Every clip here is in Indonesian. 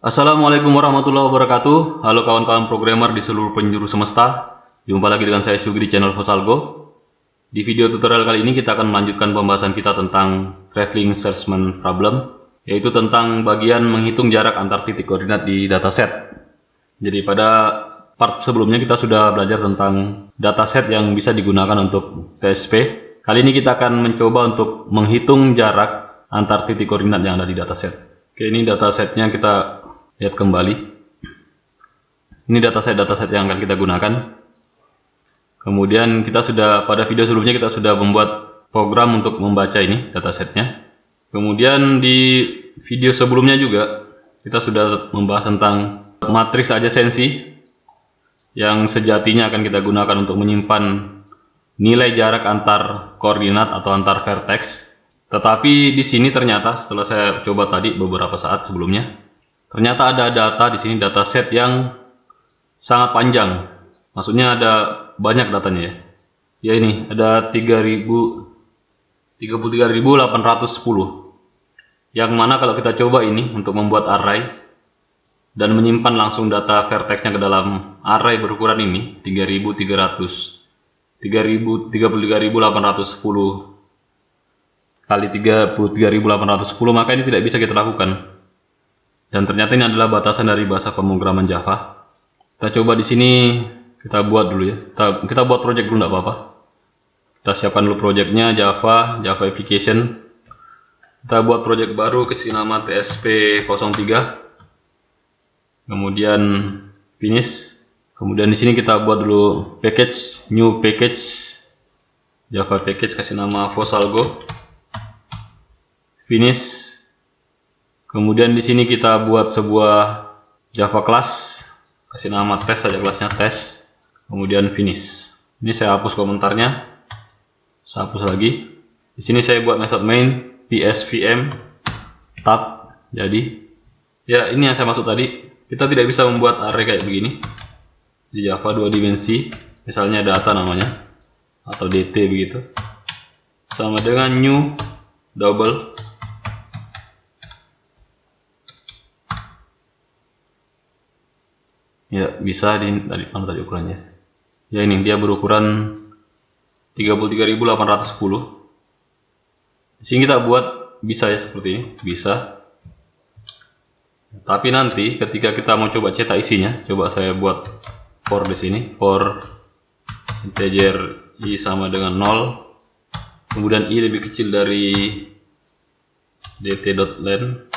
Assalamualaikum warahmatullahi wabarakatuh. Halo kawan-kawan programmer di seluruh penjuru semesta. Jumpa lagi dengan saya Syugri di channel Fosalgo. Di video tutorial kali ini kita akan melanjutkan pembahasan kita tentang traveling salesman problem, yaitu tentang bagian menghitung jarak antar titik koordinat di dataset. Jadi pada part sebelumnya kita sudah belajar tentang dataset yang bisa digunakan untuk TSP. Kali ini kita akan mencoba untuk menghitung jarak antar titik koordinat yang ada di dataset. Oke, ini datasetnya kita lihat kembali. Ini dataset yang akan kita gunakan. Kemudian kita sudah pada video sebelumnya kita sudah membuat program untuk membaca ini datasetnya. Kemudian di video sebelumnya juga kita sudah membahas tentang matriks adjacency yang sejatinya akan kita gunakan untuk menyimpan nilai jarak antar koordinat atau antar vertex. Tetapi di sini ternyata setelah saya coba tadi beberapa saat sebelumnya, ternyata ada data di sini, dataset yang sangat panjang. Maksudnya ada banyak datanya ya. Ya ini ada 33.810. Yang mana kalau kita coba ini untuk membuat array dan menyimpan langsung data vertexnya ke dalam array berukuran ini 33.810 kali 33.810, maka ini tidak bisa kita lakukan. Dan ternyata ini adalah batasan dari bahasa pemrograman Java. Kita coba di sini, kita buat dulu ya. Kita buat project dulu, tidak apa-apa. Kita siapkan dulu projectnya, Java application. Kita buat project baru, kasih nama TSP03. Kemudian finish. Kemudian di sini kita buat dulu package, new package, Java package, kasih nama Fosalgo. Finish. Kemudian di sini kita buat sebuah Java class, kasih nama test saja, kelasnya test. Kemudian finish. Ini saya hapus komentarnya, saya hapus lagi. Di sini saya buat method main psvm tab. Jadi ya ini yang saya maksud tadi, kita tidak bisa membuat array kayak begini di Java 2 dimensi, misalnya data namanya atau dt begitu, sama dengan new double. Ya, bisa di mana tadi ukurannya. Ya ini dia berukuran 33.810. Di sini kita buat bisa ya seperti ini, bisa. Tapi nanti ketika kita mau coba cetak isinya, coba saya buat for di sini, for integer i sama dengan 0. Kemudian i lebih kecil dari dt.len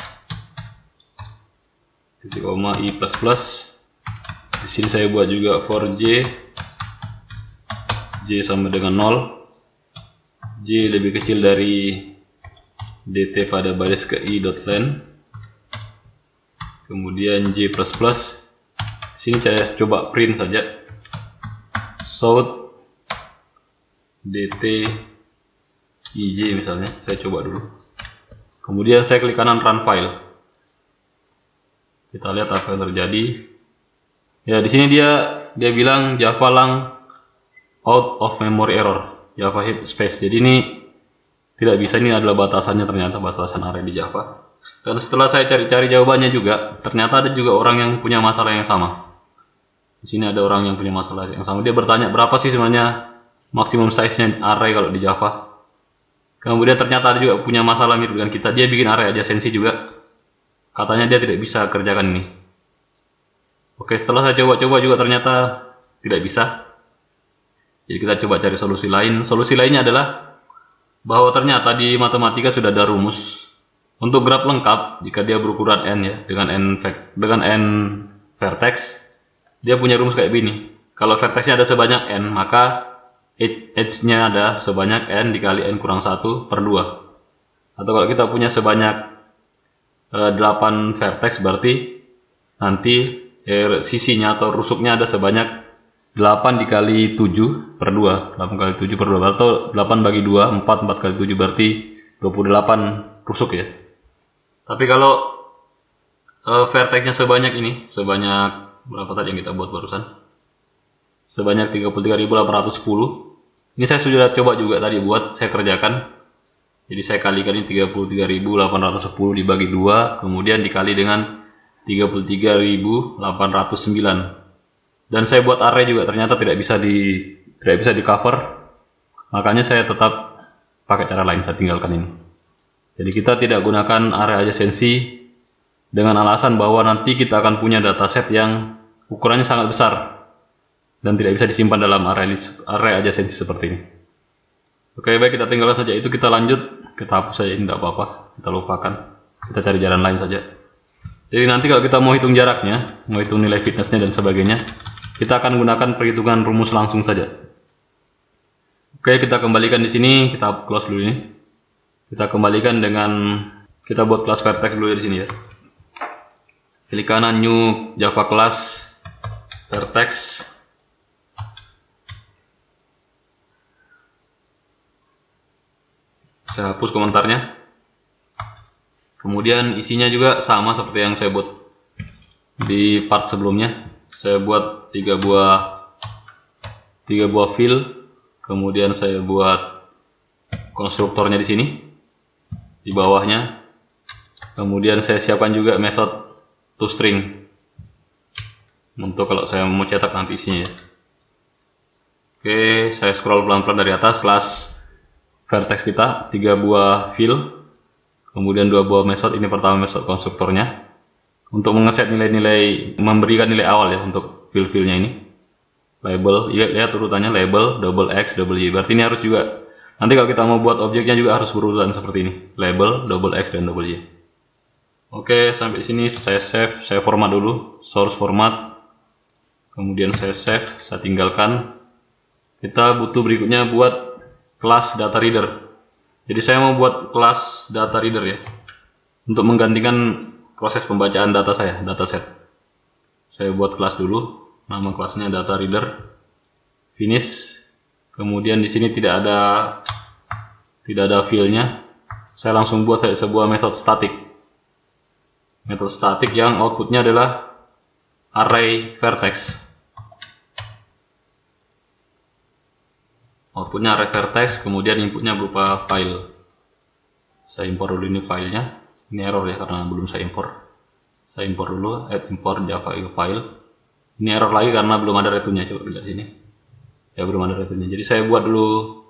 titik koma i plus plus. Di sini saya buat juga for j sama dengan 0, j lebih kecil dari dt pada baris ke i.len, kemudian j plus plus. Di sini saya coba print saja, south dt ij misalnya, saya coba dulu. Kemudian saya klik kanan run file. Kita lihat apa yang terjadi. Ya, di sini dia bilang Java lang out of memory error, Java heap space. Jadi ini tidak bisa, ini adalah batasannya, ternyata batasan array di Java. Dan setelah saya cari-cari jawabannya juga, ternyata ada juga orang yang punya masalah yang sama. Di sini ada orang yang punya masalah yang sama. Dia bertanya berapa sih sebenarnya maksimum size-nya array kalau di Java. Kemudian ternyata ada juga punya masalah mirip dengan kita. Dia bikin array adjacency juga. Katanya dia tidak bisa kerjakan ini. Oke, setelah saya coba-coba juga ternyata tidak bisa. Jadi kita coba cari solusi lain. Solusi lainnya adalah bahwa ternyata di matematika sudah ada rumus untuk graf lengkap jika dia berukuran n ya, dengan n vertex, dia punya rumus kayak begini. Kalau vertexnya ada sebanyak n, maka edge-nya ada sebanyak n dikali n kurang 1 per 2. Atau kalau kita punya sebanyak 8 vertex, berarti nanti sisinya atau rusuknya ada sebanyak 8 dikali 7 per 2, 8 kali 7 per 2, atau 8 bagi 2, 4 kali 7 berarti 28 rusuk ya. Tapi kalau vertexnya sebanyak ini, sebanyak berapa tadi yang kita buat barusan, sebanyak 33.810. Ini saya sudah coba juga tadi buat, saya kerjakan. Jadi saya kalikan ini 33.810 dibagi 2, kemudian dikali dengan 33.809. Dan saya buat array juga ternyata tidak bisa di cover. Makanya saya tetap pakai cara lain, saya tinggalkan ini. Jadi kita tidak gunakan array adjacency dengan alasan bahwa nanti kita akan punya dataset yang ukurannya sangat besar dan tidak bisa disimpan dalam array adjacency seperti ini. Oke, baik, kita tinggalkan saja itu. Kita lanjut, kita hapus saja ini, tidak apa-apa, kita lupakan, kita cari jalan lain saja. Jadi nanti kalau kita mau hitung jaraknya, mau hitung nilai fitnessnya dan sebagainya, kita akan gunakan perhitungan rumus langsung saja. Oke, kita kembalikan di sini, kita close dulu ini. Kita kembalikan dengan kita buat kelas vertex dulu di sini ya. Klik kanan new Java class vertex. Saya hapus komentarnya. Kemudian isinya juga sama seperti yang saya buat di part sebelumnya. Saya buat tiga buah fill. Kemudian saya buat konstruktornya di sini, di bawahnya. Kemudian saya siapkan juga method toString untuk kalau saya mau cetak nanti isinya ya. Oke, saya scroll pelan-pelan dari atas. Kelas vertex kita 3 buah fill, kemudian 2 buah method. Ini pertama method konstruktornya untuk mengeset nilai-nilai, memberikan nilai awal ya untuk fill-fillnya ini. Label, lihat urutannya, label, double X, double Y. Berarti ini harus juga, nanti kalau kita mau buat objeknya juga harus berurutan seperti ini. Label, double X, dan double Y. Oke, sampai sini saya save, saya format dulu, source format. Kemudian saya save, saya tinggalkan. Kita butuh berikutnya buat kelas data reader. Jadi saya mau buat kelas data reader ya, untuk menggantikan proses pembacaan data saya, dataset. Saya buat kelas dulu. Nama kelasnya data reader, finish. Kemudian di sini tidak ada fillnya. Saya langsung buat sebuah method static. Method static yang outputnya adalah array vertex. Outputnya array vertex, kemudian inputnya berupa file. Saya import dulu ini filenya. Ini error ya karena belum saya import. Saya import dulu, add import java file. Ini error lagi karena belum ada returnnya. Coba lihat sini. Ya, belum ada returnnya. Jadi saya buat dulu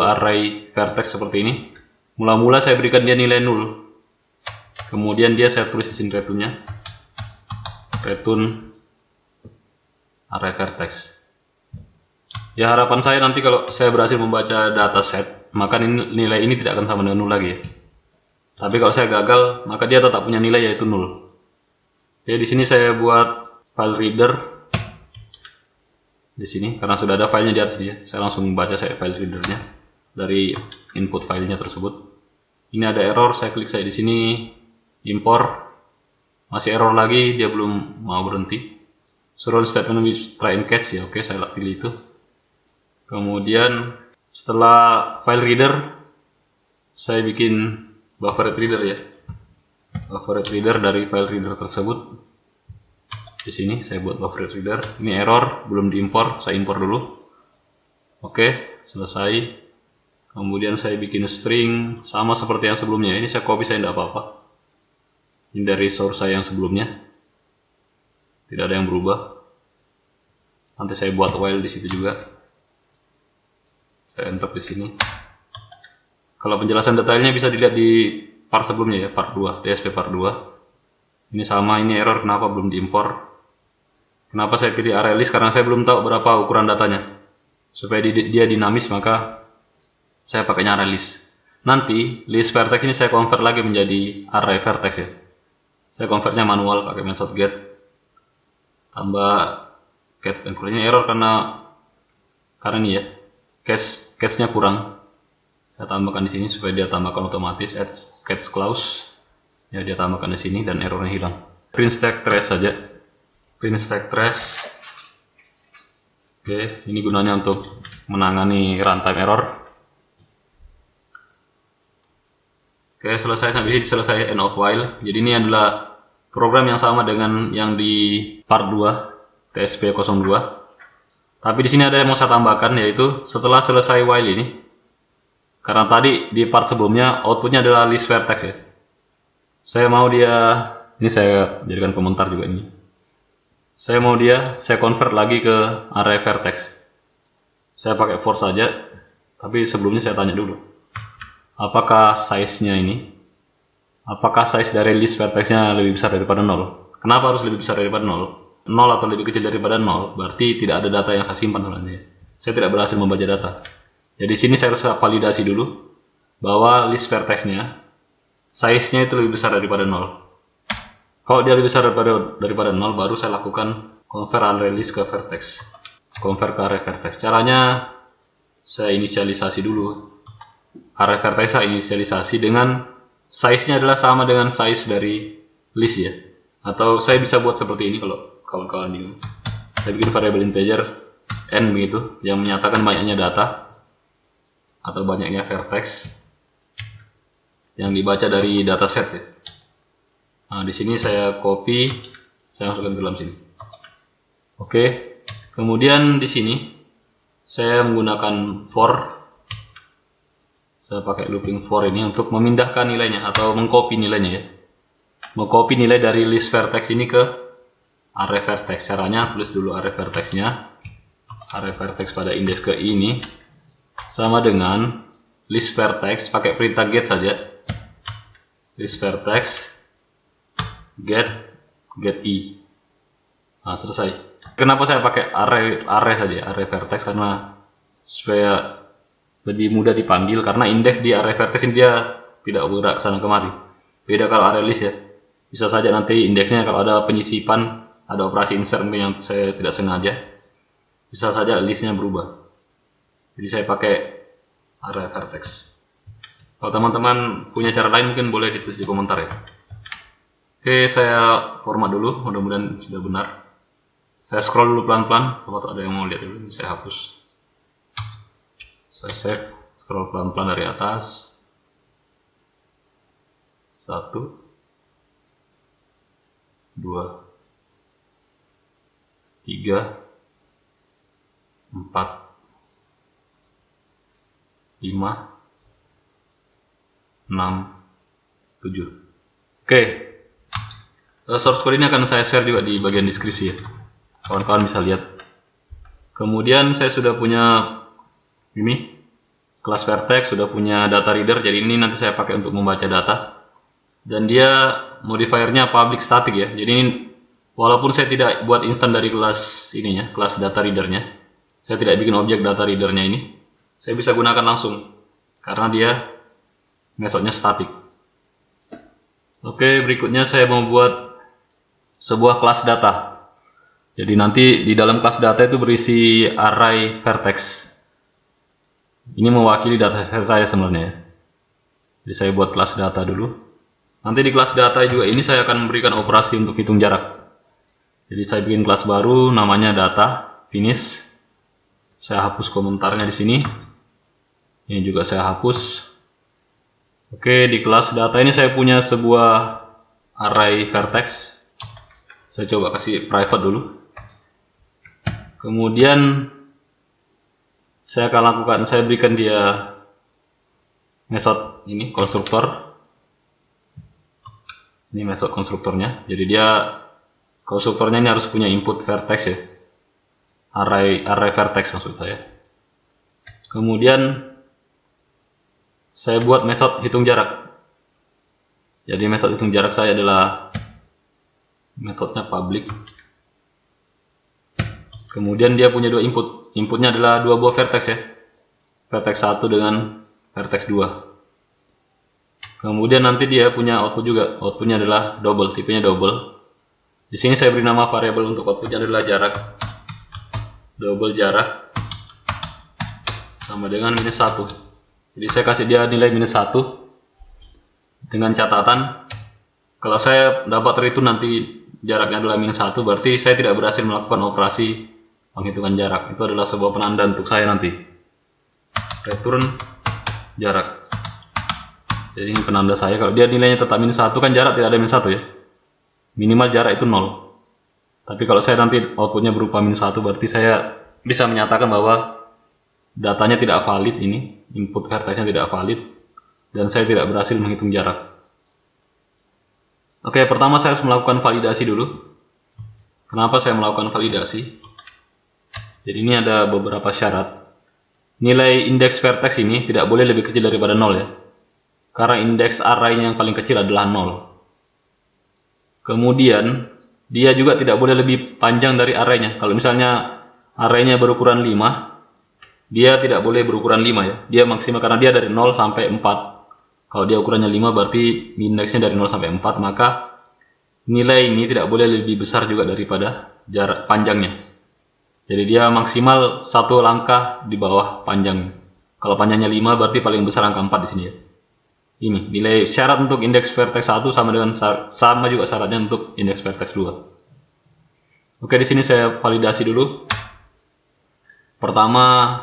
array vertex seperti ini. Mula-mula saya berikan dia nilai 0. Kemudian saya tulis di sini returnnya. Return array vertex. Ya, harapan saya nanti kalau saya berhasil membaca dataset, maka nilai ini tidak akan sama dengan 0 lagi ya. Tapi kalau saya gagal, maka dia tetap punya nilai yaitu 0. Jadi di sini saya buat file reader di sini karena sudah ada filenya di atas ya. Saya langsung membaca file readernya dari input filenya tersebut. Ini ada error, saya klik saya di sini import, masih error lagi, dia belum mau berhenti. Run statement with try and catch ya, oke saya pilih itu. Kemudian setelah file reader, saya bikin buffered reader ya. Buffered reader dari file reader tersebut. Di sini saya buat buffered reader. Ini error, belum diimpor, saya impor dulu. Oke, selesai. Kemudian saya bikin string sama seperti yang sebelumnya. Ini saya copy, saya tidak apa-apa. Ini dari source saya yang sebelumnya. Tidak ada yang berubah. Nanti saya buat while di situ juga. Saya enter di sini. Kalau penjelasan detailnya bisa dilihat di part sebelumnya ya, part 2, TSP part 2. Ini sama, ini error, kenapa belum diimpor. Kenapa saya pilih array list, karena saya belum tahu berapa ukuran datanya. Supaya dia dinamis, maka saya pakainya array list. Nanti list vertex ini saya convert lagi menjadi array vertex ya. Saya convertnya manual pakai method get. Tambah get, ini error karena ini ya, cache-nya kurang. Saya tambahkan di sini supaya dia tambahkan otomatis, add catch clause. Ya, dia tambahkan di sini dan errornya hilang. Print stack trace saja. Print stack trace. Oke, ini gunanya untuk menangani runtime error. Oke, selesai sampai sini, selesai end of while. Jadi ini adalah program yang sama dengan yang di part 2 TSP02. Tapi di sini ada yang mau saya tambahkan, yaitu setelah selesai while ini. Karena tadi di part sebelumnya outputnya adalah list vertex ya. Saya mau dia ini saya jadikan komentar juga ini. Saya mau saya convert lagi ke array vertex. Saya pakai for saja, tapi sebelumnya saya tanya dulu. Apakah size-nya ini, apakah size dari list vertex-nya lebih besar daripada 0? Kenapa harus lebih besar daripada 0? 0 atau lebih kecil daripada 0, berarti tidak ada data yang saya simpan sebenarnya. Saya tidak berhasil membaca data. Jadi sini saya harus validasi dulu bahwa list vertex-nya size-nya itu lebih besar daripada 0. Kalau dia lebih besar daripada 0, baru saya lakukan convert array list ke vertex. Convert ke array vertex. Caranya saya inisialisasi dulu. Array vertex saya inisialisasi dengan size-nya adalah sama dengan size dari list ya. Atau saya bisa buat seperti ini kalau kawan-kawan bingung. Saya bikin variable integer n begitu yang menyatakan banyaknya data atau banyaknya vertex yang dibaca dari dataset ya. Nah, di sini saya copy, saya masukkan ke dalam sini. Oke. Kemudian di sini saya menggunakan for. Saya pakai looping for ini untuk memindahkan nilainya atau mengcopy nilainya ya. Mengcopy nilai dari list vertex ini ke array vertex. Caranya tulis dulu array vertex-nya. Array vertex pada indeks ke ini sama dengan list vertex pakai perintah get saja. List vertex get i. Nah, selesai. Kenapa saya pakai array saja, array vertex, karena supaya lebih mudah dipanggil, karena indeks di array vertex ini dia tidak bergerak sana kemari. Beda kalau array list ya. Bisa saja nanti indeksnya kalau ada penyisipan, ada operasi insert yang saya tidak sengaja, bisa saja listnya berubah. Jadi saya pakai array vertex. Kalau teman-teman punya cara lain mungkin boleh ditulis di komentar ya. Oke, saya format dulu, mudah-mudahan sudah benar. Saya scroll dulu pelan-pelan, kalau ada yang mau lihat dulu, saya hapus. Saya save, scroll pelan-pelan dari atas. 1, 2, 3, 4, 5, 6, 7. Oke. Source code ini akan saya share juga di bagian deskripsi ya. Kawan-kawan bisa lihat. Kemudian saya sudah punya ini kelas vertex, sudah punya data reader. Jadi ini nanti saya pakai untuk membaca data. Dan dia modifiernya public static ya. Jadi ini, walaupun saya tidak buat instan dari kelas ininya, kelas data readernya, saya tidak bikin objek data readernya ini, saya bisa gunakan langsung karena dia metodenya static. Oke, berikutnya saya mau buat sebuah kelas data. Jadi nanti di dalam kelas data itu berisi array vertex. Ini mewakili data saya sebenarnya. Jadi saya buat kelas data dulu. Nanti di kelas data juga ini saya akan memberikan operasi untuk hitung jarak. Jadi saya bikin kelas baru namanya data finish. Saya hapus komentarnya di sini. Ini juga saya hapus. Oke, di kelas data ini saya punya sebuah array vertex. Saya coba kasih private dulu. Kemudian saya akan saya berikan dia metode ini konstruktor. Ini metode konstruktornya. Jadi dia konstruktornya ini harus punya input vertex ya. Array vertex maksud saya. Kemudian saya buat metode hitung jarak. Jadi metode hitung jarak saya adalah metodenya public. Kemudian dia punya dua input. Inputnya adalah dua buah vertex ya. Vertex 1 dengan vertex 2. Kemudian nanti dia punya output juga. Outputnya adalah double, tipenya double. Di sini saya beri nama variabel untuk outputnya adalah jarak. Double jarak sama dengan minus 1. Jadi saya kasih dia nilai minus 1 dengan catatan kalau saya dapat return nanti jaraknya adalah minus 1, berarti saya tidak berhasil melakukan operasi penghitungan jarak. Itu adalah sebuah penanda untuk saya nanti. Return jarak. Jadi ini penanda saya. Kalau dia nilainya tetap minus 1 kan jarak tidak ada minus 1 ya. Minimal jarak itu 0. Tapi kalau saya nanti outputnya berupa minus 1, berarti saya bisa menyatakan bahwa datanya tidak valid ini. Input vertexnya tidak valid. Dan saya tidak berhasil menghitung jarak. Oke, pertama saya harus melakukan validasi dulu. Kenapa saya melakukan validasi? Jadi ini ada beberapa syarat. Nilai indeks vertex ini tidak boleh lebih kecil daripada 0 ya. Karena indeks array-nya yang paling kecil adalah 0. Kemudian dia juga tidak boleh lebih panjang dari array-nya. Kalau misalnya array-nya berukuran 5, dia tidak boleh berukuran 5 ya. Dia maksimal karena dia dari 0 sampai 4. Kalau dia ukurannya 5 berarti indeksnya dari 0 sampai 4, maka nilai ini tidak boleh lebih besar juga daripada jarak panjangnya. Jadi dia maksimal satu langkah di bawah panjang. Kalau panjangnya 5 berarti paling besar angka 4 di sini ya. Ini nilai syarat untuk indeks vertex 1 sama juga syaratnya untuk indeks vertex 2. Oke, di sini saya validasi dulu. Pertama,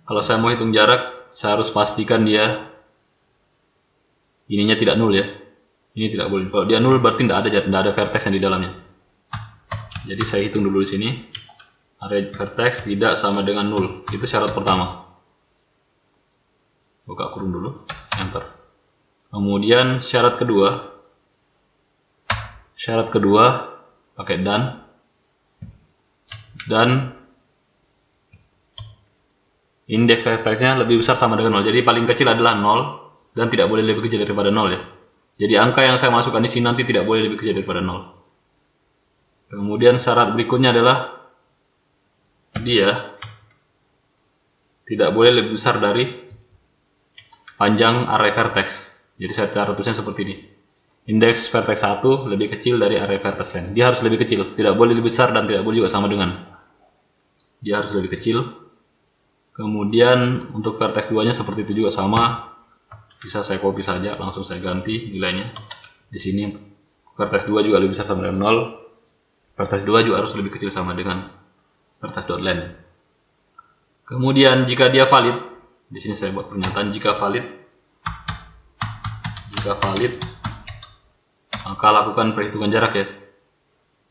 kalau saya mau hitung jarak, saya harus pastikan dia ininya tidak nol ya. Ini tidak boleh. Kalau dia nol berarti tidak ada vertex yang di dalamnya. Jadi saya hitung dulu di sini. Array vertex tidak sama dengan 0. Itu syarat pertama. Buka kurung dulu. Enter. Kemudian syarat kedua. Syarat kedua pakai dan. Dan indeks vertexnya lebih besar sama dengan 0. Jadi paling kecil adalah 0. Dan tidak boleh lebih kecil daripada 0 ya. Jadi angka yang saya masukkan di sini nanti tidak boleh lebih kecil daripada 0. Kemudian syarat berikutnya adalah dia tidak boleh lebih besar dari panjang array vertex. Jadi saya cara tulisnya seperti ini. Indeks vertex 1 lebih kecil dari array vertex lain. Dia harus lebih kecil, tidak boleh lebih besar dan tidak boleh juga sama dengan. Dia harus lebih kecil. Kemudian untuk vertex 2-nya seperti itu juga sama. Bisa saya copy saja, langsung saya ganti nilainya. Di sini vertex 2 juga lebih besar sama dengan 0. Vertex 2 juga harus lebih kecil sama dengan vertex.len. Kemudian jika dia valid, di sini saya buat pernyataan jika valid, maka lakukan perhitungan jarak ya.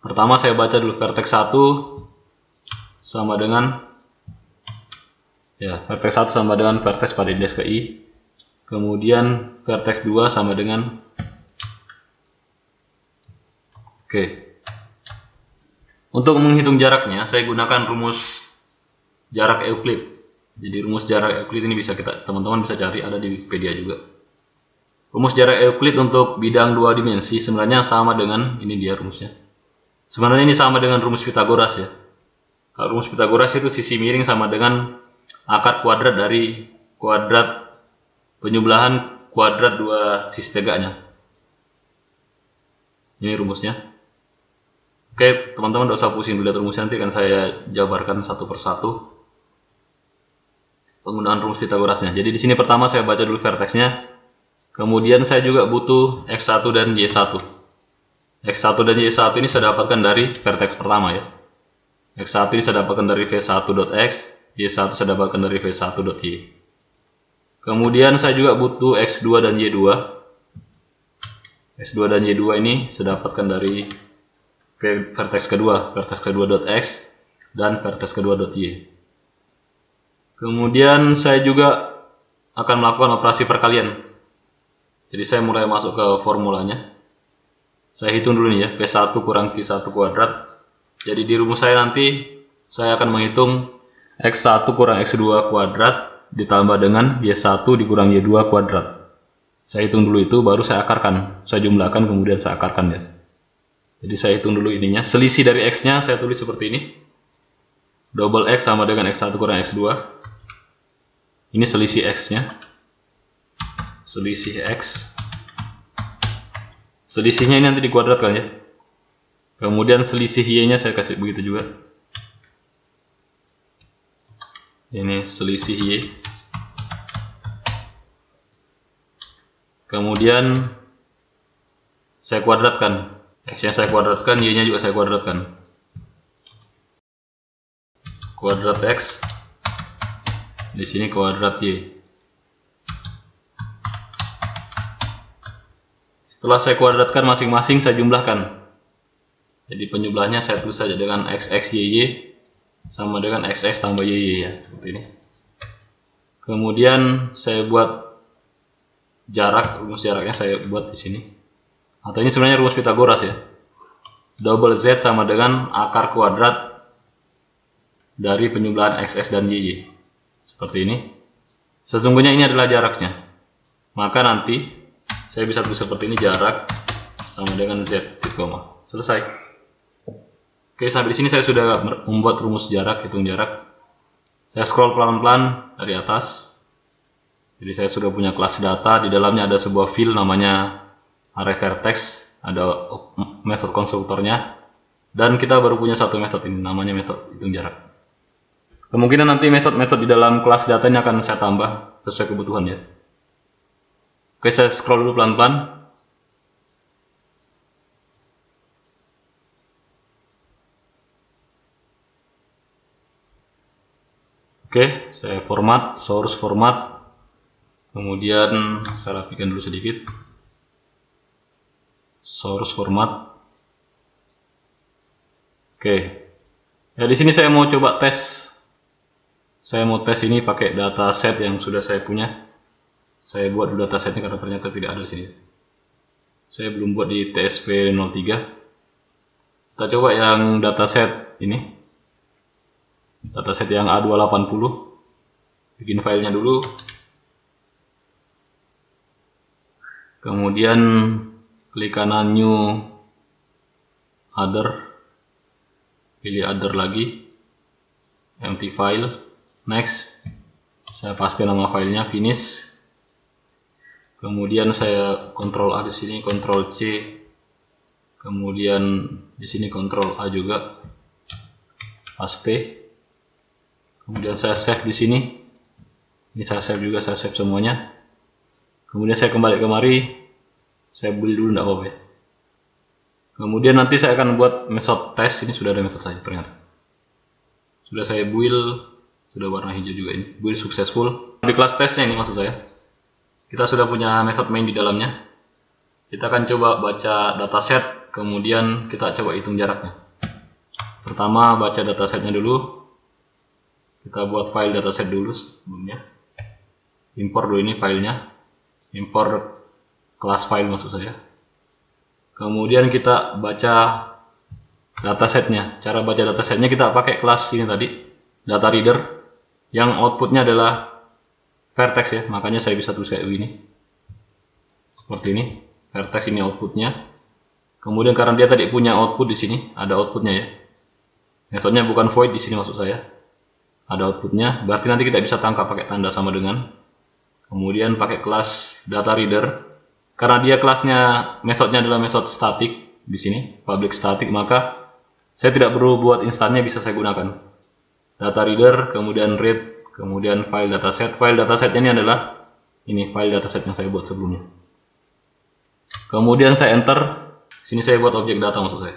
Pertama saya baca dulu vertex 1 sama dengan vertex 1 sama dengan vertex pada indeks ke i. Kemudian vertex 2 sama dengan Untuk menghitung jaraknya saya gunakan rumus jarak Euclid. Jadi rumus jarak Euclid ini bisa teman-teman bisa cari, ada di Wikipedia juga. Rumus jarak Euclid untuk bidang 2 dimensi sebenarnya sama dengan ini dia rumusnya. Sebenarnya ini sama dengan rumus Pythagoras ya. Kalau rumus Pythagoras itu sisi miring sama dengan akar kuadrat dari kuadrat penyebelahan kuadrat 2 sisi tegaknya. Ini rumusnya. Oke, teman-teman tidak usah pusing dilihat rumusnya, nanti akan saya jabarkan satu persatu penggunaan rumus Pythagorasnya. Jadi di sini pertama saya baca dulu vertexnya. Kemudian saya juga butuh x1 dan y1. x1 dan y1 ini saya dapatkan dari vertex pertama ya. x1 ini saya dapatkan dari v1.x, y1 saya dapatkan dari v1.y. Kemudian saya juga butuh x2 dan y2. x2 dan y2 ini saya dapatkan dari vertex kedua, x dan vertex kedua.y. Kemudian saya juga akan melakukan operasi perkalian. Jadi saya mulai masuk ke formulanya. Saya hitung dulu nih ya, P1 kurang Q1 kuadrat. Jadi di rumus saya nanti saya akan menghitung X1 kurang X2 kuadrat ditambah dengan Y1 dikurang Y2 kuadrat. Saya hitung dulu itu, baru saya akarkan. Saya jumlahkan, kemudian saya akarkan ya. Jadi saya hitung dulu ininya. Selisih dari X-nya saya tulis seperti ini. Double X sama dengan X1 kurang X2. Ini selisih X-nya. Selisih X. Selisihnya ini nanti dikuadratkan ya. Kemudian selisih Y-nya saya kasih begitu juga. Ini selisih Y. Kemudian saya kuadratkan. X-nya saya kuadratkan, Y-nya juga saya kuadratkan. Kuadrat X. Di sini kuadrat Y. Setelah saya kuadratkan masing-masing, saya jumlahkan. Jadi penjumlahnya saya tulis saja dengan XX YY sama dengan XX tambah YY ya, seperti ini. Kemudian saya buat jarak, rumus jaraknya saya buat di sini. Atau ini sebenarnya rumus Pitagoras ya. Double Z sama dengan akar kuadrat dari penyebelahan XS dan YY. Seperti ini. Sesungguhnya ini adalah jaraknya. Maka nanti saya bisa tulis seperti ini, jarak sama dengan Z, titik koma. Selesai. Oke, sampai di sini saya sudah membuat rumus jarak, hitung jarak. Saya scroll pelan-pelan dari atas. Jadi saya sudah punya kelas data, di dalamnya ada sebuah file namanya array vertex, ada method konstruktornya, dan kita baru punya satu metode ini, namanya metode hitung jarak. Kemungkinan nanti metode-metode di dalam kelas datanya akan saya tambah sesuai kebutuhan ya. Oke, saya scroll dulu pelan-pelan. Oke, saya format, source format, kemudian saya rapikan dulu sedikit, source format. Oke, ya di sini saya mau coba tes, saya mau tes ini pakai dataset yang sudah saya punya. Saya buat dulu datasetnya karena ternyata tidak ada di sini. Saya belum buat di TSP03. Kita coba yang dataset ini. Dataset yang A280, bikin filenya dulu, kemudian klik kanan new other, pilih other lagi, empty file, next, saya paste nama filenya, finish, kemudian saya Ctrl A di sini, Ctrl C, kemudian di sini Ctrl A juga, paste. Kemudian saya save di sini. Ini saya save juga, saya save semuanya. Kemudian saya kembali kemari. Saya build dulu, enggak apa-apa ya. Kemudian nanti saya akan buat metode tes. Ini sudah ada metode saya ternyata. Sudah saya build, sudah warna hijau juga ini. Build successful. Di kelas tesnya ini maksud saya. Kita sudah punya metode main di dalamnya. Kita akan coba baca dataset, kemudian kita coba hitung jaraknya. Pertama baca datasetnya dulu. Kita buat file dataset dulu sebelumnya. Import dulu ini filenya. Import kelas file maksud saya. Kemudian kita baca datasetnya. Cara baca datasetnya kita pakai kelas ini tadi, data reader, yang outputnya adalah vertex ya. Makanya saya bisa tulis kayak begini. Seperti ini. Vertex ini outputnya. Kemudian karena dia tadi punya output di sini, ada outputnya ya. Metodenya bukan void di sini maksud saya. Ada outputnya, berarti nanti kita bisa tangkap pakai tanda sama dengan. Kemudian pakai kelas data reader, karena dia kelasnya metodenya adalah metode static di sini, public static, maka saya tidak perlu buat instannya, bisa saya gunakan data reader, kemudian read, kemudian file dataset. File datasetnya ini adalah ini file dataset yang saya buat sebelumnya. Kemudian saya enter. Sini saya buat objek data maksud saya.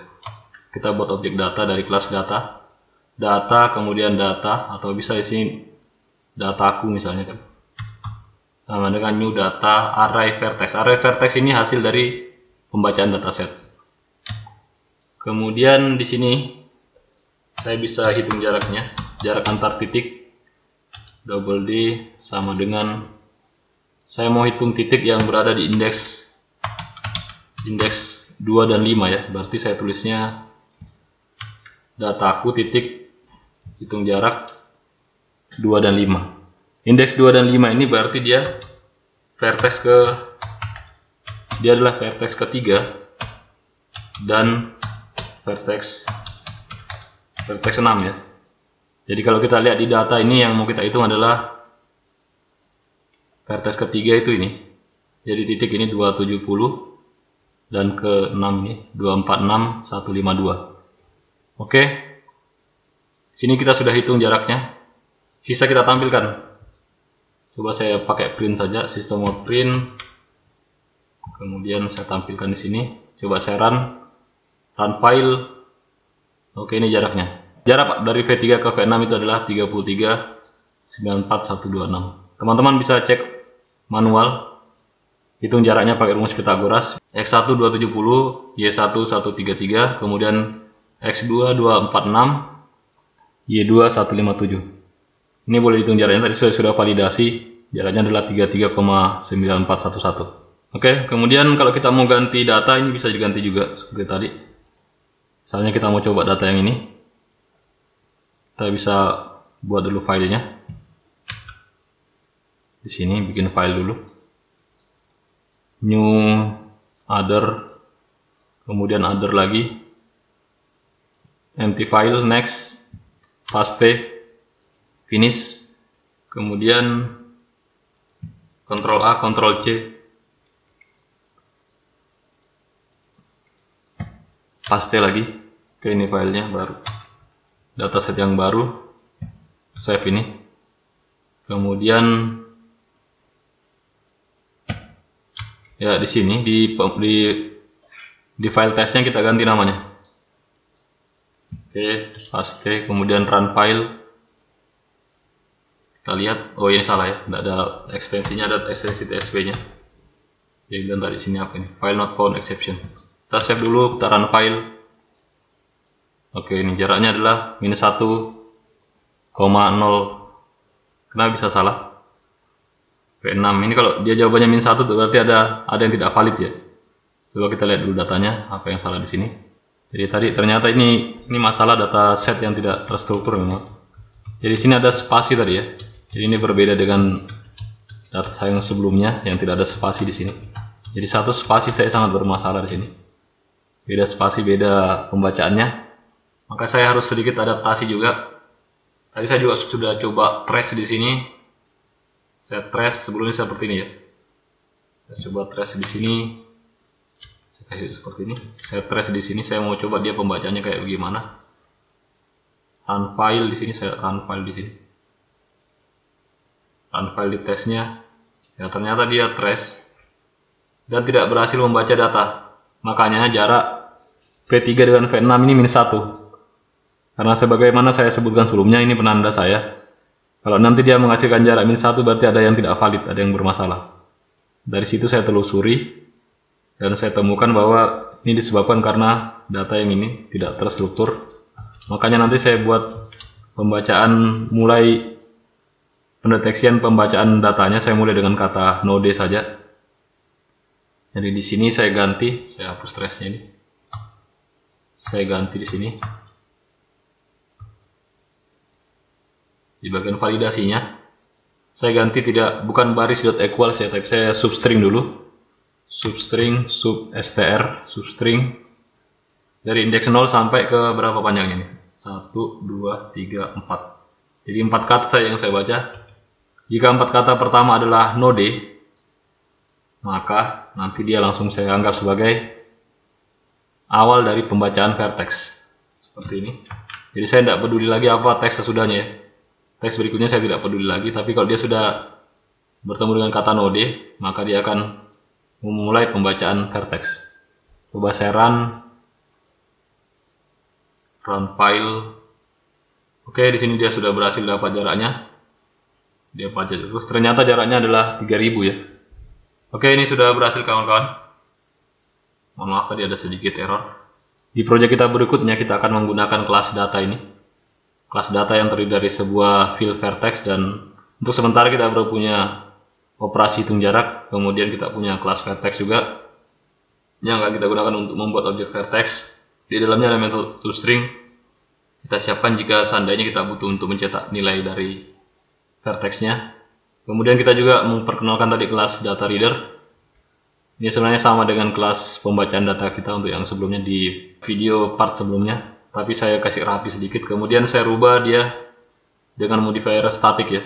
Kita buat objek data dari kelas data. Data, kemudian data, atau bisa di sini dataku misalnya kan. Sama dengan new data array vertex. Array vertex ini hasil dari pembacaan dataset. Kemudian di sini saya bisa hitung jaraknya, jarak antar titik. Double D sama dengan, saya mau hitung titik yang berada di indeks 2 dan 5 ya. Berarti saya tulisnya dataku titik hitung jarak 2 dan 5. Indeks 2 dan 5 ini berarti dia adalah vertex ketiga dan vertex 6 ya. Jadi kalau kita lihat di data ini yang mau kita hitung adalah vertex ketiga itu ini. Jadi titik ini 270 dan ke 6 ini 246 152. Oke. Sini kita sudah hitung jaraknya. Sisa kita tampilkan. Coba saya pakai print saja, system out print. Kemudian saya tampilkan di sini. Coba saya run file. Oke, ini jaraknya. Jarak dari V3 ke V6 itu adalah 33,94126. Teman-teman bisa cek manual. Hitung jaraknya pakai rumus Pitagoras. X1 270, Y1 133, kemudian X2 246, Y2 157. Ini boleh dihitung jaraknya, tadi saya sudah validasi, jaraknya adalah 33,9411. Oke, kemudian kalau kita mau ganti data ini bisa diganti juga seperti tadi. Misalnya kita mau coba data yang ini, kita bisa buat dulu filenya. Di sini bikin file dulu, new, other, kemudian other lagi, empty file, next, paste, finish, kemudian Ctrl A, Ctrl C, paste lagi. Oke, ini filenya baru, dataset yang baru, save ini, kemudian ya di sini di file testnya kita ganti namanya. Oke, paste, kemudian run file. Kita lihat, oh ini salah ya, tidak ada ekstensinya, ada ekstensi TSP nya. Jadi bilang tadi sini apa ini? File not found exception. Kita save dulu, kita run file. Oke, ini jaraknya adalah -1,0. Kenapa bisa salah? V6 ini kalau dia jawabannya -1 berarti ada yang tidak valid ya. Coba kita lihat dulu datanya, apa yang salah di sini. Jadi tadi ternyata ini masalah data set yang tidak terstruktur memang. Jadi sini ada spasi tadi ya. Jadi ini berbeda dengan data saya yang sebelumnya yang tidak ada spasi di sini. Jadi satu spasi saya sangat bermasalah di sini. Beda spasi, beda pembacaannya. Maka saya harus sedikit adaptasi juga. Tadi saya juga sudah coba trace di sini. Saya trace sebelumnya seperti ini ya. Saya coba trace di sini. Saya kasih seperti ini. Saya trace di sini. Saya mau coba dia pembacaannya kayak bagaimana. Run file di sini, saya run file di sini. Run file di tesnya. Ya ternyata dia trace dan tidak berhasil membaca data. Makanya jarak V3 dengan V6 ini -1. Karena sebagaimana saya sebutkan sebelumnya, ini penanda saya. Kalau nanti dia menghasilkan jarak -1 berarti ada yang tidak valid, ada yang bermasalah. Dari situ saya telusuri dan saya temukan bahwa ini disebabkan karena data yang ini tidak terstruktur. Makanya nanti saya buat pembacaan, mulai pendeteksian pembacaan datanya saya mulai dengan kata node saja. Jadi di sini saya ganti, saya hapus trace-nya ini. Saya ganti di sini. Di bagian validasinya saya ganti bukan baris.equals ya, tapi saya substring dulu. Substring substr substring dari indeks 0 sampai ke berapa panjangnya ini? 1 2 3 4. Jadi 4 kata yang saya baca. Jika 4 kata pertama adalah node, maka nanti dia langsung saya anggap sebagai awal dari pembacaan vertex. Seperti ini. Jadi saya tidak peduli lagi apa teks sesudahnya ya. Teks berikutnya saya tidak peduli lagi, tapi kalau dia sudah bertemu dengan kata node, maka dia akan memulai pembacaan vertex. Coba saya run file. Oke, di sini dia sudah berhasil dapat jaraknya. Dia pajak terus, ternyata jaraknya adalah 3000 ya. Oke, ini sudah berhasil kawan-kawan. Mohon maaf tadi ada sedikit error. Di proyek kita berikutnya kita akan menggunakan kelas data ini. Kelas data yang terdiri dari sebuah field vertex, dan untuk sementara kita baru punya operasi hitung jarak, kemudian kita punya kelas vertex juga yang akan kita gunakan untuk membuat objek vertex. Di dalamnya ada metode toString. Kita siapkan jika seandainya kita butuh untuk mencetak nilai dari vertexnya. Kemudian kita juga memperkenalkan tadi kelas data reader. Ini sebenarnya sama dengan kelas pembacaan data kita untuk yang sebelumnya di video part sebelumnya, tapi saya kasih rapi sedikit. Kemudian saya rubah dia dengan modifier static ya,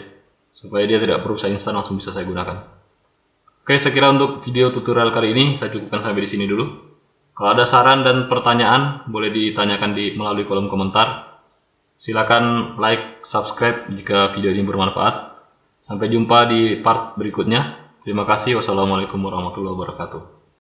supaya dia tidak perlu saya install, langsung bisa saya gunakan. Oke, saya kira untuk video tutorial kali ini saya cukupkan sampai di sini dulu. Kalau ada saran dan pertanyaan boleh ditanyakan melalui kolom komentar. Silakan like, subscribe jika video ini bermanfaat. Sampai jumpa di part berikutnya. Terima kasih. Wassalamualaikum warahmatullahi wabarakatuh.